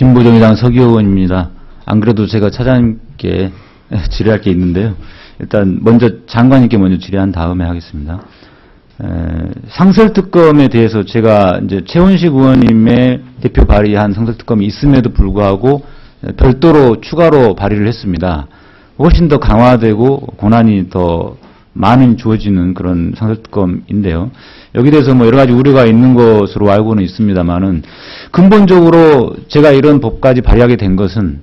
진보정의당 서기호원입니다. 안 그래도 제가 차장님께 질의할 게 있는데요. 일단 먼저 장관님께 먼저 질의한 다음에 하겠습니다. 상설특검에 대해서 제가 이제 최원식 의원님의 대표 발의한 상설특검이 있음에도 불구하고 별도로 추가로 발의를 했습니다. 훨씬 더 강화되고 권한이 더 많은 주어지는 그런 상설특검인데요. 여기 대해서 뭐 여러 가지 우려가 있는 것으로 알고는 있습니다만은 근본적으로 제가 이런 법까지 발의하게 된 것은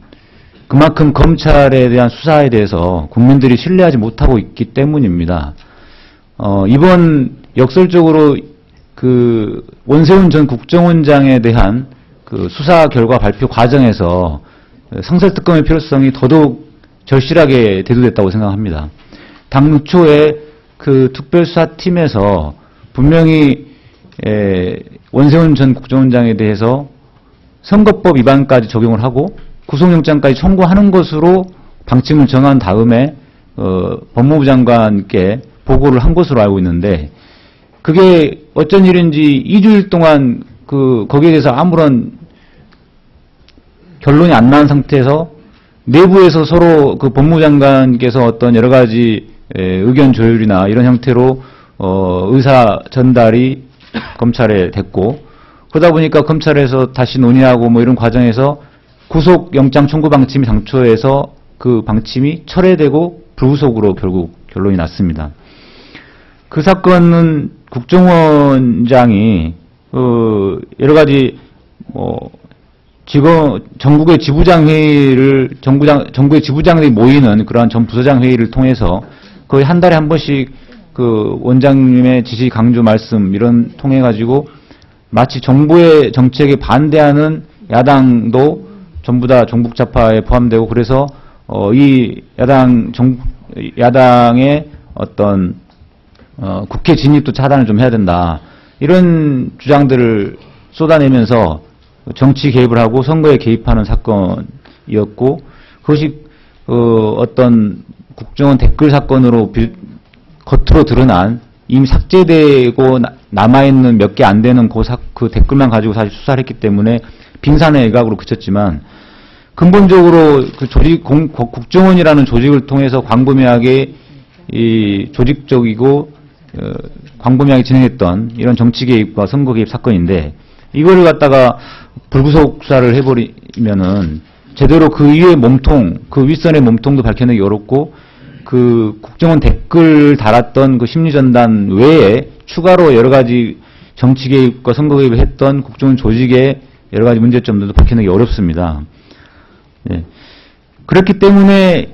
그만큼 검찰에 대한 수사에 대해서 국민들이 신뢰하지 못하고 있기 때문입니다. 이번 역설적으로 그 원세훈 전 국정원장에 대한 그 수사 결과 발표 과정에서 상설특검의 필요성이 더더욱 절실하게 대두됐다고 생각합니다. 당초에 그 특별수사팀에서 분명히 원세훈 전 국정원장에 대해서 선거법 위반까지 적용을 하고 구속영장까지 청구하는 것으로 방침을 정한 다음에 법무부 장관께 보고를 한 것으로 알고 있는데 그게 어쩐 일인지 2주일 동안 거기에 대해서 아무런 결론이 안 난 상태에서 내부에서 서로 그 법무부 장관께서 어떤 여러 가지 의견 조율이나 이런 형태로 의사 전달이 검찰에 됐고 그러다 보니까 검찰에서 다시 논의하고 뭐 이런 과정에서 구속영장 청구 방침이 당초에서 그 방침이 철회되고 불구속으로 결국 결론이 났습니다. 그 사건은 국정원장이 여러 가지 전국의 지부장 회의를 전국의 지부장들이 모이는 그러한 전 부서장 회의를 통해서 거의 한 달에 한 번씩 그 원장님의 지시 강조 말씀 이런 통해 가지고 마치 정부의 정책에 반대하는 야당도 전부 다 종북좌파에 포함되고 그래서 이 야당의 어떤 국회 진입도 차단을 좀 해야 된다 이런 주장들을 쏟아내면서 정치 개입을 하고 선거에 개입하는 사건이었고 그것이 어떤 국정원 댓글 사건으로 겉으로 드러난 이미 삭제되고 남아있는 몇 개 안 되는 그 댓글만 가지고 사실 수사를 했기 때문에 빙산의 일각으로 그쳤지만 근본적으로 그 국정원이라는 조직을 통해서 광범위하게 이 조직적이고 광범위하게 진행했던 이런 정치 개입과 선거 개입 사건인데 이거를 갖다가 불구속 수사를 해버리면은 제대로 그 위에 몸통, 그 윗선의 몸통도 밝혀내기 어렵고 그 국정원 댓글 달았던 그 심리전단 외에 추가로 여러 가지 정치 개입과 선거 개입을 했던 국정원 조직의 여러 가지 문제점들도 밝혀내기 어렵습니다. 예. 그렇기 때문에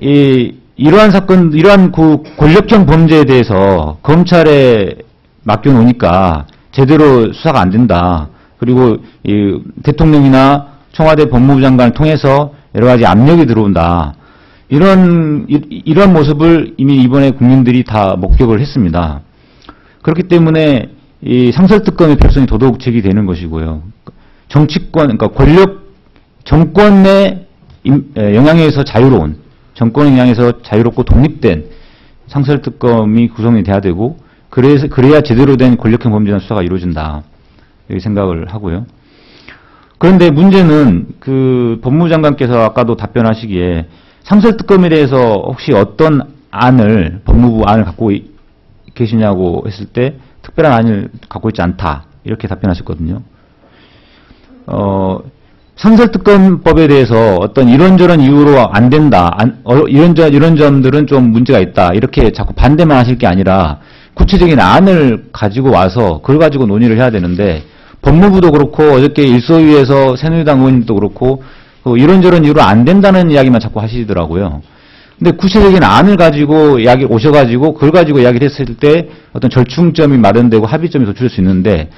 이러한 사건, 이러한 그 권력형 범죄에 대해서 검찰에 맡겨놓으니까 제대로 수사가 안 된다. 그리고 이 대통령이나 청와대 법무부 장관을 통해서 여러 가지 압력이 들어온다. 이런 모습을 이미 이번에 국민들이 다 목격을 했습니다. 그렇기 때문에 이 상설특검의 필요성이 더더욱 제기되는 것이고요. 정치권, 그러니까 정권 내 영향에서 자유로운, 정권의 영향에서 자유롭고 독립된 상설특검이 구성이 돼야 되고, 그래야 제대로 된 권력형 범죄나 수사가 이루어진다. 이렇게 생각을 하고요. 그런데 문제는 그 법무부 장관께서 아까도 답변하시기에 상설특검에 대해서 혹시 어떤 법무부 안을 갖고 계시냐고 했을 때 특별한 안을 갖고 있지 않다. 이렇게 답변하셨거든요. 상설특검법에 대해서 어떤 이런저런 이유로 안 된다. 이런 점들은 좀 문제가 있다. 이렇게 자꾸 반대만 하실 게 아니라 구체적인 안을 가지고 와서 그걸 가지고 논의를 해야 되는데 법무부도 그렇고 어저께 일소위에서 새누리당 의원님도 그렇고 이런저런 이유로 안 된다는 이야기만 자꾸 하시더라고요. 근데 구체적인 안을 가지고 오셔가지고 그걸 가지고 이야기를 했을 때 어떤 절충점이 마련되고 합의점이 도출될 수 있는데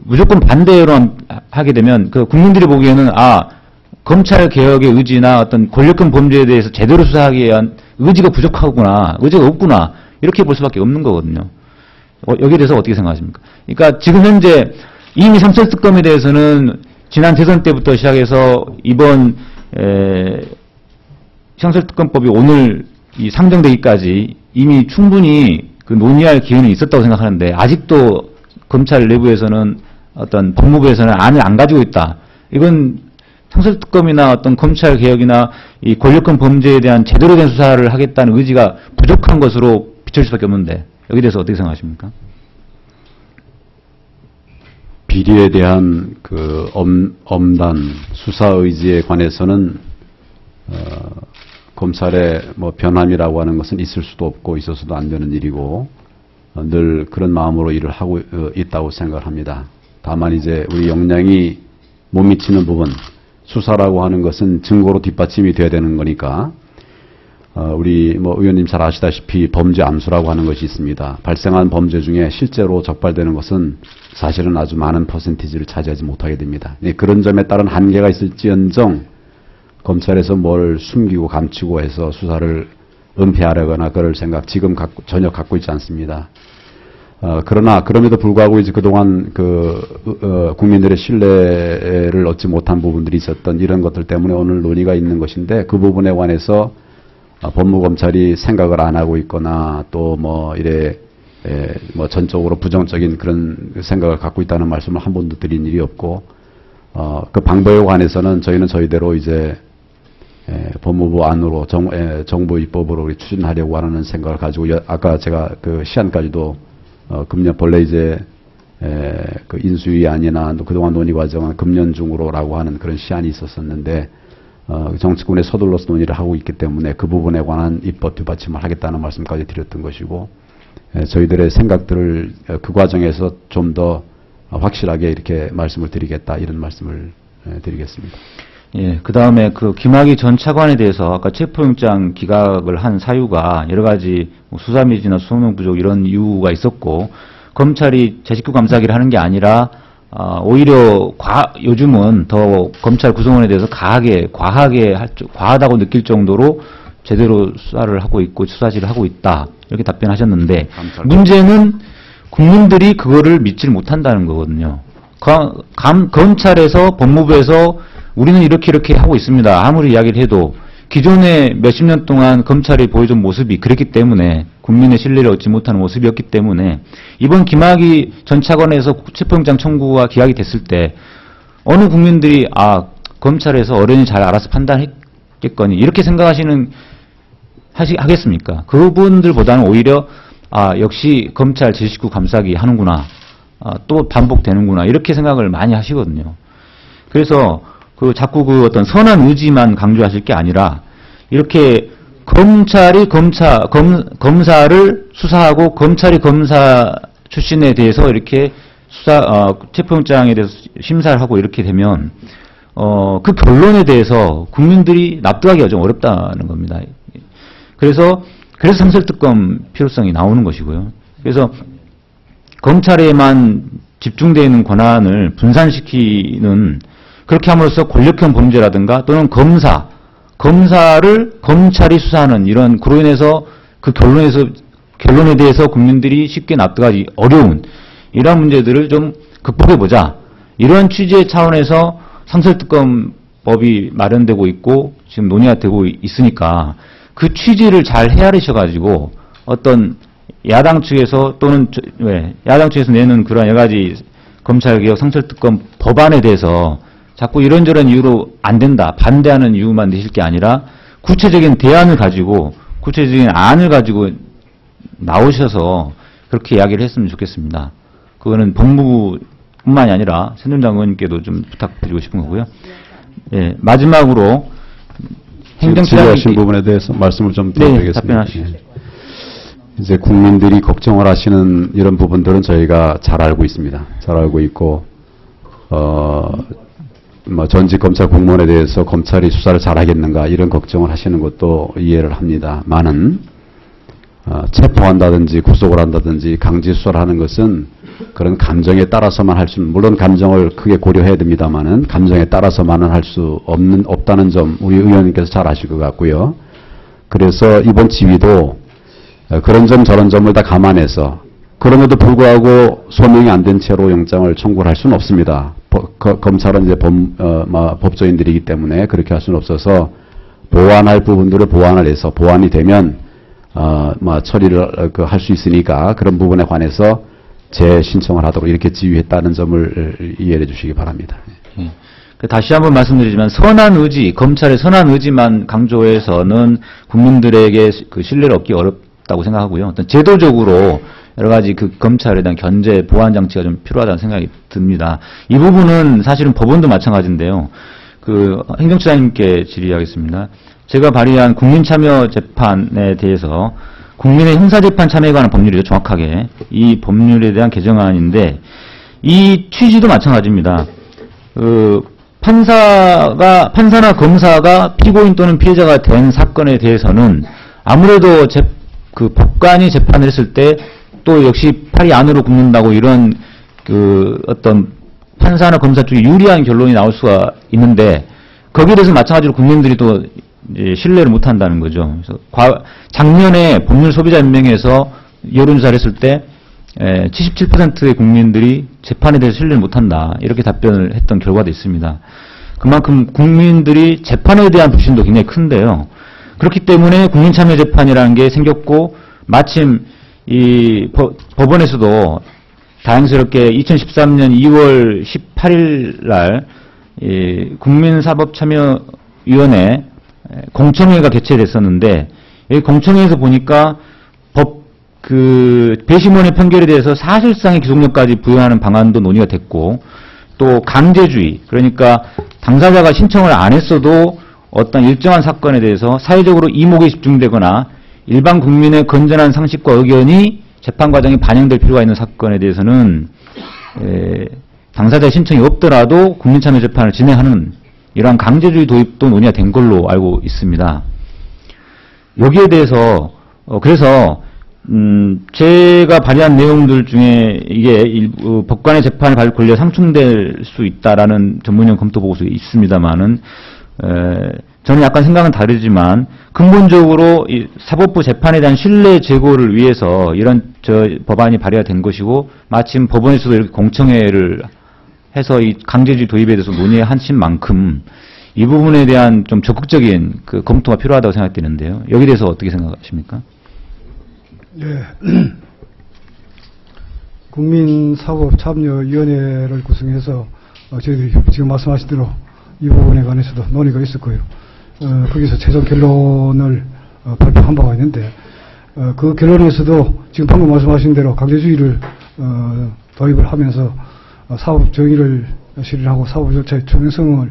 무조건 반대로만 하게 되면 국민들이 보기에는 검찰 개혁의 의지나 어떤 권력형 범죄에 대해서 제대로 수사하기 위한 의지가 부족하구나, 의지가 없구나 이렇게 볼 수밖에 없는 거거든요. 여기에 대해서 어떻게 생각하십니까? 그러니까 지금 현재 이미 상설특검에 대해서는 지난 대선 때부터 시작해서 이번 상설특검법이 오늘 상정되기까지 이미 충분히 논의할 기회는 있었다고 생각하는데 아직도 검찰 내부에서는 어떤 법무부에서는 안을 안 가지고 있다. 이건 상설특검이나 어떤 검찰 개혁이나 이 권력권 범죄에 대한 제대로 된 수사를 하겠다는 의지가 부족한 것으로 비칠 수밖에 없는데 여기에 대해서 어떻게 생각하십니까? 비리에 대한 그 엄단 수사 의지에 관해서는 검찰의 뭐 변함이라고 하는 것은 있을 수도 없고 있어서도 안 되는 일이고 늘 그런 마음으로 일을 하고 있다고 생각을 합니다. 다만 이제 우리 역량이 못 미치는 부분, 수사라고 하는 것은 증거로 뒷받침이 돼야 되는 거니까 우리 뭐 의원님 잘 아시다시피 범죄 암수라고 하는 것이 있습니다. 발생한 범죄 중에 실제로 적발되는 것은 사실은 아주 많은 퍼센티지를 차지하지 못하게 됩니다. 그런 점에 따른 한계가 있을지언정 검찰에서 뭘 숨기고 감추고 해서 수사를 은폐하려거나 그럴 생각 지금 전혀 갖고 있지 않습니다. 그러나 그럼에도 불구하고 이제 그동안 국민들의 신뢰를 얻지 못한 부분들이 있었던 이런 것들 때문에 오늘 논의가 있는 것인데 그 부분에 관해서 법무검찰이 생각을 안 하고 있거나 또 뭐 이래 뭐 전적으로 부정적인 그런 생각을 갖고 있다는 말씀을 한 번도 드린 일이 없고 그 방법에 관해서는 저희는 저희대로 이제 법무부 안으로 정부 입법으로 추진하려고 하는 생각을 가지고 아까 제가 그 시한까지도 금년 본래 이제 그 인수위안이나 그동안 논의 과정은 금년 중으로라고 하는 그런 시한이 있었었는데 정치권에 서둘러서 논의를 하고 있기 때문에 그 부분에 관한 입법 뒷받침을 하겠다는 말씀까지 드렸던 것이고 저희들의 생각들을 그 과정에서 좀 더 확실하게 이렇게 말씀을 드리겠다 이런 말씀을 드리겠습니다. 예, 그 다음에 그 김학의 전 차관에 대해서 아까 체포영장 기각을 한 사유가 여러 가지 수사미지나 수사능 부족 이런 이유가 있었고 검찰이 제 식구 감싸기를 하는 게 아니라 오히려 요즘은 더 검찰 구성원에 대해서 과하다고 느낄 정도로 제대로 수사를 하고 있고 수사질을 하고 있다 이렇게 답변하셨는데 문제는 국민들이 그거를 믿질 못한다는 거거든요. 검찰에서 법무부에서 우리는 이렇게 하고 있습니다. 아무리 이야기를 해도 기존에 몇십 년 동안 검찰이 보여준 모습이 그랬기 때문에 국민의 신뢰를 얻지 못하는 모습이었기 때문에 이번 김학의 전 차관에서 체포영장 청구가 기각이 됐을 때 어느 국민들이 검찰에서 어른이 잘 알아서 판단했겠거니 이렇게 하겠습니까? 그분들보다는 오히려 역시 검찰 제 식구 감싸기 하는구나 또 반복되는구나 이렇게 생각을 많이 하시거든요. 그래서 자꾸 어떤 선한 의지만 강조하실 게 아니라 이렇게 검찰이 검사를 수사하고 검찰이 검사 출신에 대해서 이렇게 체포영장에 대해서 심사를 하고 이렇게 되면 그 결론에 대해서 국민들이 납득하기가 좀 어렵다는 겁니다. 그래서 상설특검 필요성이 나오는 것이고요. 그래서 검찰에만 집중되어 있는 권한을 분산시키는 그렇게 함으로써 권력형 범죄라든가 또는 검사를 검찰이 수사하는 그로 인해서 그 결론에 대해서 국민들이 쉽게 납득하기 어려운 이러한 문제들을 좀 극복해보자. 이러한 취지의 차원에서 상설특검법이 마련되고 있고 지금 논의가 되고 있으니까 그 취지를 잘 헤아리셔가지고 어떤 야당 측에서 또는 야당 측에서 내는 그런 여러 가지 검찰개혁 상설특검 법안에 대해서 자꾸 이런저런 이유로 안 된다, 반대하는 이유만 내실 게 아니라 구체적인 대안을 가지고 구체적인 안을 가지고 나오셔서 그렇게 이야기를 했으면 좋겠습니다. 그거는 법무부뿐만이 아니라 새누리당 의원님께도 좀 부탁드리고 싶은 거고요. 예, 마지막으로 질의하신 부분에 대해서 말씀을 좀 드리겠습니다. 답변하시죠. 이제 국민들이 걱정을 하시는 이런 부분들은 저희가 잘 알고 있습니다. 잘 알고 있고 전직 검찰 공무원에 대해서 검찰이 수사를 잘하겠는가 이런 걱정을 하시는 것도 이해를 합니다만은 체포한다든지 구속을 한다든지 강제 수사를 하는 것은 그런 감정에 따라서만 할 수는 물론 감정을 크게 고려해야 됩니다만은 감정에 따라서만은 할 수 없다는 점 우리 의원님께서 잘 아실 것 같고요. 그래서 이번 지휘도 그런 점 저런 점을 다 감안해서 그럼에도 불구하고 소명이 안 된 채로 영장을 청구를 할 수는 없습니다. 검찰은 이제 법조인들이기 때문에 그렇게 할 수는 없어서 보완할 부분들을 보완을 해서 보완이 되면 처리를 할 수 있으니까 그런 부분에 관해서 재신청을 하도록 이렇게 지휘했다는 점을 이해해 주시기 바랍니다. 다시 한번 말씀드리지만 선한 의지, 검찰의 선한 의지만 강조해서는 국민들에게 그 신뢰를 얻기 어렵다고 생각하고요. 어떤 제도적으로 여러 가지 그 검찰에 대한 견제, 보완 장치가 좀 필요하다는 생각이 듭니다. 이 부분은 사실은 법원도 마찬가지인데요. 그 행정처장님께 질의하겠습니다. 제가 발의한 국민참여재판에 대해서 국민의 형사재판 참여에 관한 법률이죠, 정확하게. 이 법률에 대한 개정안인데 이 취지도 마찬가지입니다. 판사나 검사가 피고인 또는 피해자가 된 사건에 대해서는 아무래도 그 법관이 재판을 했을 때 또 역시 팔이 안으로 굽는다고 이런 그 어떤 판사나 검사 쪽에 유리한 결론이 나올 수가 있는데 거기에 대해서 마찬가지로 국민들이 또 이제 신뢰를 못 한다는 거죠. 그래서 작년에 법률 소비자 연맹에서 여론조사를 했을 때 77%의 국민들이 재판에 대해서 신뢰를 못 한다. 이렇게 답변을 했던 결과도 있습니다. 그만큼 국민들이 재판에 대한 불신도 굉장히 큰데요. 그렇기 때문에 국민참여재판이라는 게 생겼고 마침 이 법원에서도 다행스럽게 2013년 2월 18일 날 국민사법참여위원회 공청회가 개최됐었는데 이 공청회에서 보니까 배심원의 판결에 대해서 사실상의 기속력까지 부여하는 방안도 논의가 됐고 또 강제주의, 그러니까 당사자가 신청을 안 했어도 어떤 일정한 사건에 대해서 사회적으로 이목이 집중되거나 일반 국민의 건전한 상식과 의견이 재판 과정에 반영될 필요가 있는 사건에 대해서는 당사자의 신청이 없더라도 국민참여재판을 진행하는 이러한 강제주의 도입도 논의가 된 걸로 알고 있습니다. 여기에 대해서 그래서 제가 발의한 내용들 중에 이게 법관의 재판을 받을 권리가 상충될 수 있다라는 전문용 검토 보고서에 있습니다만은 저는 약간 생각은 다르지만 근본적으로 이 사법부 재판에 대한 신뢰 제고를 위해서 이런 법안이 발의가 된 것이고 마침 법원에서도 이렇게 공청회를 해서 이 강제주의 도입에 대해서 논의하신 만큼 이 부분에 대한 좀 적극적인 그 검토가 필요하다고 생각되는데요. 여기에 대해서 어떻게 생각하십니까? 예. 국민사법참여위원회를 구성해서 저희들이 지금 말씀하신 대로 이 부분에 관해서도 논의가 있었고요. 거기서 최종 결론을 발표한 바가 있는데 그 결론에서도 지금 방금 말씀하신 대로 강제주의를 도입을 하면서 사법 정의를 실현하고 사법 절차의 투명성을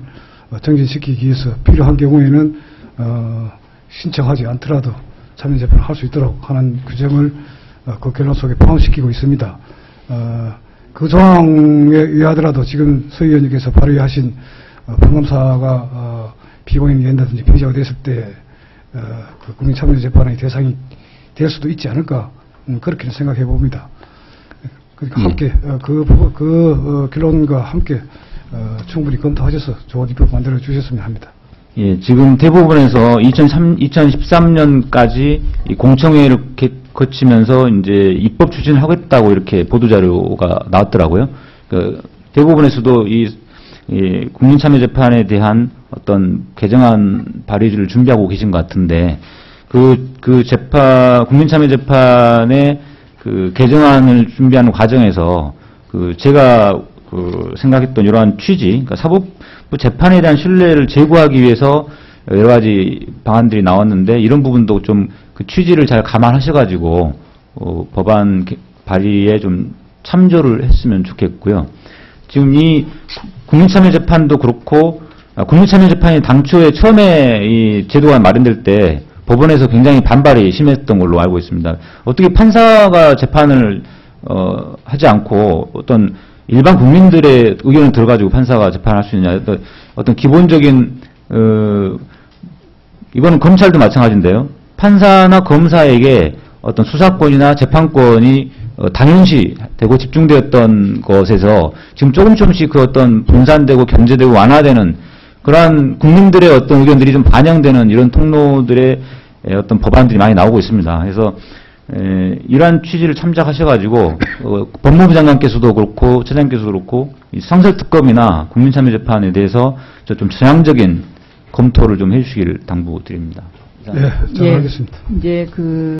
정진시키기 위해서 필요한 경우에는 신청하지 않더라도 참여재판을 할 수 있도록 하는 규정을 그 결론 속에 포함시키고 있습니다. 그 조항에 의하더라도 지금 서 의원님께서 발의하신 판검사가 피고인이 된다든지 피의자가 됐을 때 그 국민참여재판의 대상이 될 수도 있지 않을까 그렇게 생각해 봅니다. 그러니까 함께 그 결론과 함께 충분히 검토하셔서 좋은 입법 만들어 주셨으면 합니다. 예, 지금 대법원에서 2013년까지 이 공청회를 거치면서 이제 입법 추진을 하겠다고 이렇게 보도자료가 나왔더라고요. 대법원에서도 이 국민참여재판에 대한 어떤 개정안 발의를 준비하고 계신 것 같은데, 국민참여재판의 그 개정안을 준비하는 과정에서 제가 생각했던 이러한 취지, 그러니까 사법부 재판에 대한 신뢰를 제고하기 위해서 여러 가지 방안들이 나왔는데, 이런 부분도 좀 그 취지를 잘 감안하셔가지고, 법안 발의에 좀 참조를 했으면 좋겠고요. 지금 이 국민참여재판도 그렇고, 국민참여재판이 당초에 처음에 이 제도가 마련될 때 법원에서 굉장히 반발이 심했던 걸로 알고 있습니다. 어떻게 판사가 재판을 하지 않고 어떤 일반 국민들의 의견을 들어가지고 판사가 재판할 수 있느냐. 어떤 기본적인 이거는 검찰도 마찬가지인데요. 판사나 검사에게 어떤 수사권이나 재판권이 당연시 되고 집중되었던 것에서 지금 조금씩 그 어떤 분산되고 견제되고 완화되는 그러한 국민들의 어떤 의견들이 좀 반영되는 이런 통로들의 어떤 법안들이 많이 나오고 있습니다. 그래서 이러한 취지를 참작하셔가지고 법무부 장관께서도 그렇고 차장님께서도 그렇고 이 상설특검이나 국민참여재판에 대해서 좀 전향적인 검토를 좀 해주시기를 당부드립니다. 네, 잘 알겠습니다. 이제